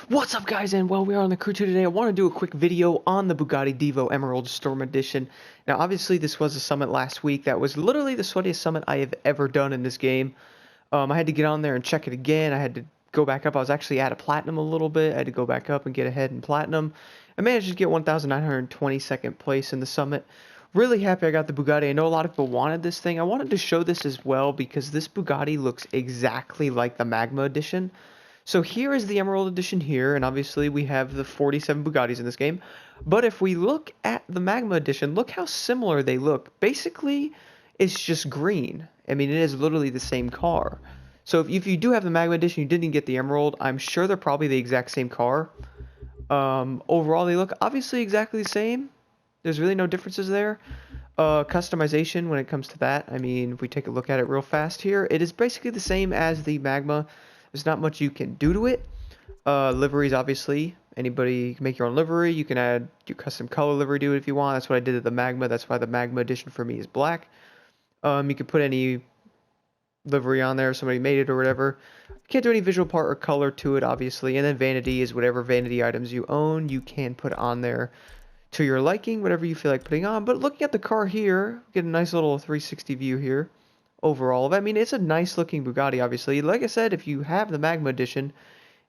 What's up, guys, and well, we are on the crew today. I want to do a quick video on the Bugatti Divo Emerald Storm Edition. Now, obviously, this was a summit last week. That was literally the sweatiest summit I have ever done in this game. I had to get on there and check it again. I had to go back up. I was actually out of platinum a little bit. I had to go back up and get ahead in platinum. I managed to get 1,922nd place in the summit. Really happy I got the Bugatti. I know a lot of people wanted this thing. I wanted to show this as well because this Bugatti looks exactly like the Magma Edition. So here is the Emerald Edition here, and obviously we have the 47 Bugattis in this game. But if we look at the Magma Edition, look how similar they look. Basically, it's just green. I mean, it is literally the same car. So if you do have the Magma Edition, you didn't get the Emerald, I'm sure they're probably the exact same car. Overall, they look obviously exactly the same. There's really no differences there. Customization when it comes to that, I mean, if we take a look at it real fast here, it is basically the same as the Magma. There's not much you can do to it. Liveries, obviously. Anybody can make your own livery. You can add your custom color livery to it if you want. That's what I did at the Magma. That's why the Magma edition for me is black. You can put any livery on there if somebody made it or whatever. You can't do any visual part or color to it, obviously. And then vanity is whatever vanity items you own. You can put on there to your liking, whatever you feel like putting on. But looking at the car here, get a nice little 360 view here. Overall, I mean, it's a nice looking Bugatti, obviously. Like I said, if you have the Magma Edition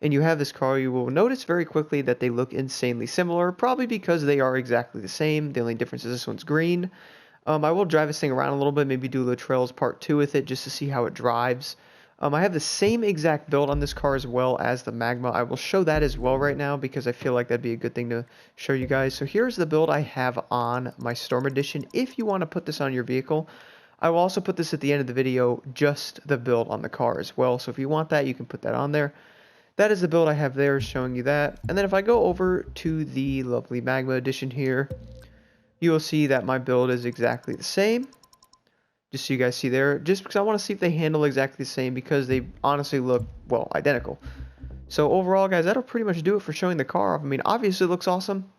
and you have this car, you will notice very quickly that they look insanely similar, probably because they are exactly the same. The only difference is this one's green. I will drive this thing around a little bit, maybe do the Trails Part 2 with it just to see how it drives. I have the same exact build on this car as well as the Magma. I will show that as well right now because I feel like that'd be a good thing to show you guys. So here's the build I have on my Storm Edition if you want to put this on your vehicle. I will also put this at the end of the video, just the build on the car as well. So if you want that, you can put that on there. That is the build I have there, showing you that. And then if I go over to the lovely Magma Edition here, you will see that my build is exactly the same. Just so you guys see there, just because I want to see if they handle exactly the same, because they honestly look, well, identical. So overall, guys, that'll pretty much do it for showing the car off. I mean, obviously it looks awesome.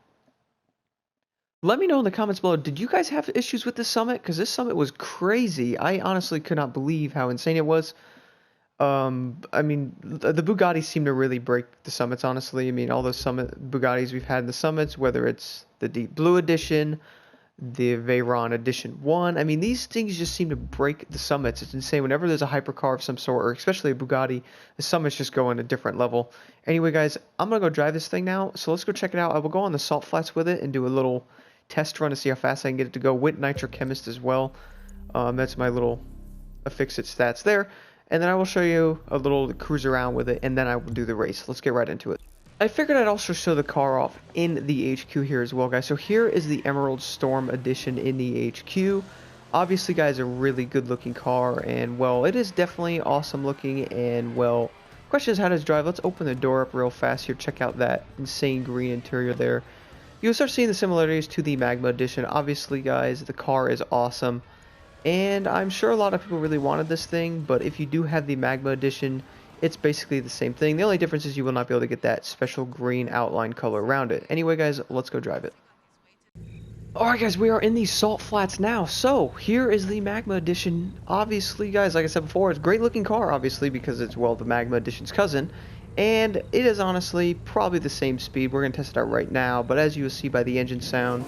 Let me know in the comments below, did you guys have issues with this summit? Because this summit was crazy. I honestly could not believe how insane it was. I mean, the Bugattis seem to really break the summits, honestly. I mean, all those summit Bugattis we've had in the summits, whether it's the Deep Blue Edition, the Veyron Edition 1. I mean, these things just seem to break the summits. It's insane. Whenever there's a hypercar of some sort, or especially a Bugatti, the summits just go on a different level. Anyway, guys, I'm going to go drive this thing now, so let's go check it out. I will go on the salt flats with it and do a little test run to see how fast I can get it to go with Nitro Chemist as well. That's my little Affix-It stats there. And then I will show you a little cruise around with it, and then I will do the race. Let's get right into it. I figured I'd also show the car off in the HQ here as well, guys. So here is the Emerald Storm Edition in the HQ. Obviously, guys, a really good looking car, and well, it is definitely awesome looking. And well, question is, how does it drive? Let's open the door up real fast here. Check out that insane green interior there. You'll start seeing the similarities to the Magma Edition. Obviously, guys, the car is awesome, and I'm sure a lot of people really wanted this thing, but if you do have the Magma Edition, it's basically the same thing. The only difference is you will not be able to get that special green outline color around it. Anyway, guys, let's go drive it. Alright, guys, we are in the salt flats now. So here is the Magma Edition. Obviously, guys, like I said before, it's a great looking car, obviously, because it's, well, the Magma Edition's cousin. And it is honestly probably the same speed. We're going to test it out right now, but as you will see by the engine sound,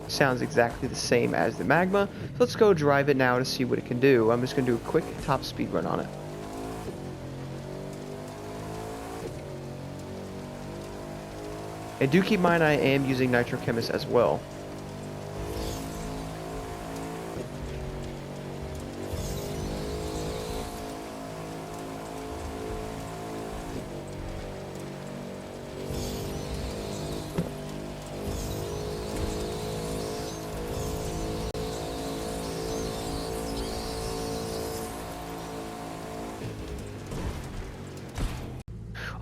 sounds exactly the same as the Magma. So let's go drive it now to see what it can do. I'm just going to do a quick top speed run on it. And do keep in mind I am using Nitro Chemist as well.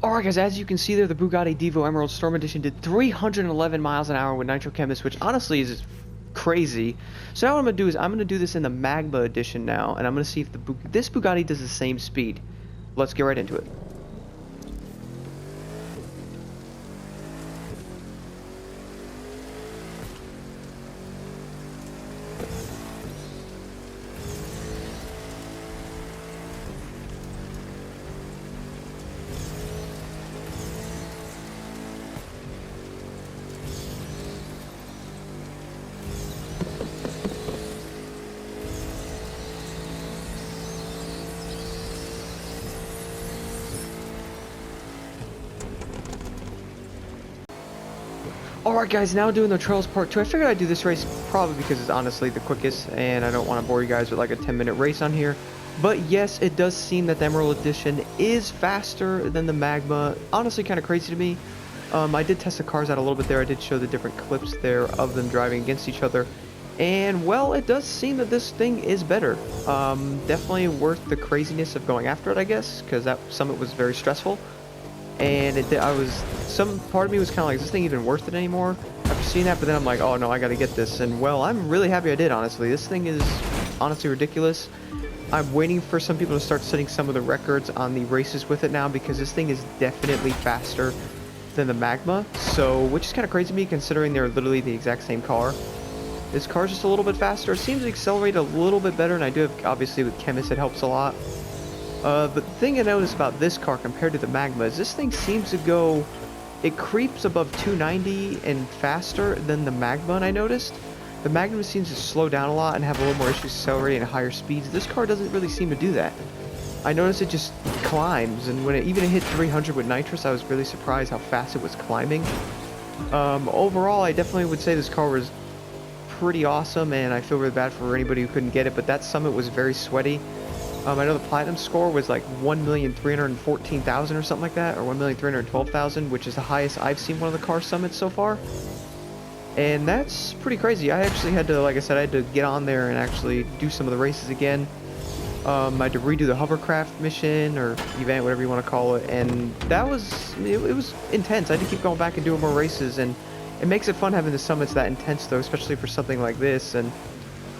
Alright, guys, as you can see there, the Bugatti Divo Emerald Storm Edition did 311 miles an hour with Nitro Chemist, which honestly is crazy. So now what I'm going to do is I'm going to do this in the Magma Edition now, and I'm going to see if this Bugatti does the same speed. Let's get right into it. Alright guys, now doing the Trails Part 2. I figured I'd do this race probably because it's honestly the quickest and I don't want to bore you guys with like a 10-minute race on here. But yes, it does seem that the Emerald Edition is faster than the Magma. Honestly, kind of crazy to me. I did test the cars out a little bit there. I did show the different clips there of them driving against each other. And well, it does seem that this thing is better. Definitely worth the craziness of going after it, I guess, because that summit was very stressful. And some part of me was kind of like, is this thing even worth it anymore after seeing that? But then I'm like, oh no, I gotta get this. And well, I'm really happy I did, honestly. This thing is honestly ridiculous. I'm waiting for some people to start setting some of the records on the races with it now, because this thing is definitely faster than the Magma. So, which is kind of crazy to me considering they're literally the exact same car. This car's just a little bit faster. It seems to accelerate a little bit better, and I do have, obviously with Chemist, it helps a lot. But the thing I noticed about this car compared to the Magma is this thing seems to go, it creeps above 290 and faster than the Magma, and I noticed. The Magma seems to slow down a lot and have a little more issues accelerating at higher speeds. This car doesn't really seem to do that. I noticed it just climbs, and when it even hit 300 with nitrous, I was really surprised how fast it was climbing. Overall, I definitely would say this car was pretty awesome, and I feel really bad for anybody who couldn't get it, but that summit was very sweaty. I know the platinum score was like 1,314,000 or something like that, or 1,312,000, which is the highest I've seen one of the car summits so far. And that's pretty crazy. I actually had to, like I said, I had to get on there and actually do some of the races again. I had to redo the hovercraft mission or event, whatever you want to call it, and that was, it was intense. I had to keep going back and doing more races, and it makes it fun having the summits that intense though, especially for something like this. And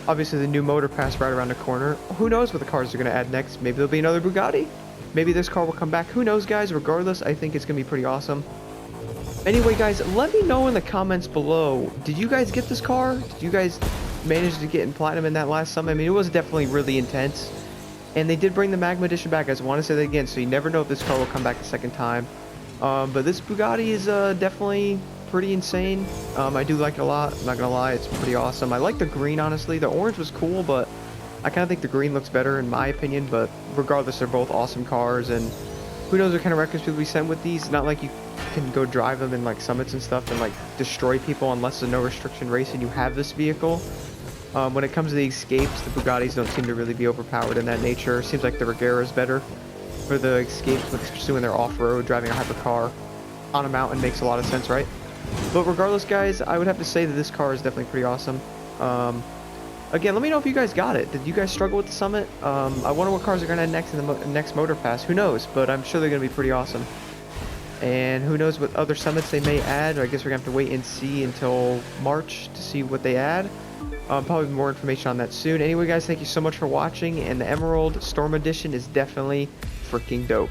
obviously the new motor pass right around the corner. Who knows what the cars are going to add next? Maybe there'll be another Bugatti. Maybe this car will come back. Who knows, guys? Regardless, I think it's going to be pretty awesome. Anyway, guys, let me know in the comments below. Did you guys get this car? Did you guys manage to get in platinum in that last summit? I mean, it was definitely really intense. And they did bring the Magma Edition back. I just want to say that again, so you never know if this car will come back a second time. But this Bugatti is definitely pretty insane. I do like it a lot. I'm not gonna lie, it's pretty awesome. I like the green, honestly. The orange was cool, but I kind of think the green looks better in my opinion. But regardless, they're both awesome cars, and who knows what kind of records people be sent with these. Not like you can go drive them in like summits and stuff and like destroy people unless there's no restriction race and you have this vehicle. When it comes to the escapes, the Bugattis don't seem to really be overpowered in that nature. Seems like the Regera is better for the escapes, especially when they're off-road. Driving a hypercar on a mountain makes a lot of sense, right? But regardless, guys, I would have to say that this car is definitely pretty awesome. Again, let me know if you guys got it. Did you guys struggle with the summit? I wonder what cars are going to add next in the next motor pass. Who knows? But I'm sure they're going to be pretty awesome. And who knows what other summits they may add. I guess we're going to have to wait and see until March to see what they add. Probably more information on that soon. Anyway, guys, thank you so much for watching. And the Emerald Storm Edition is definitely freaking dope.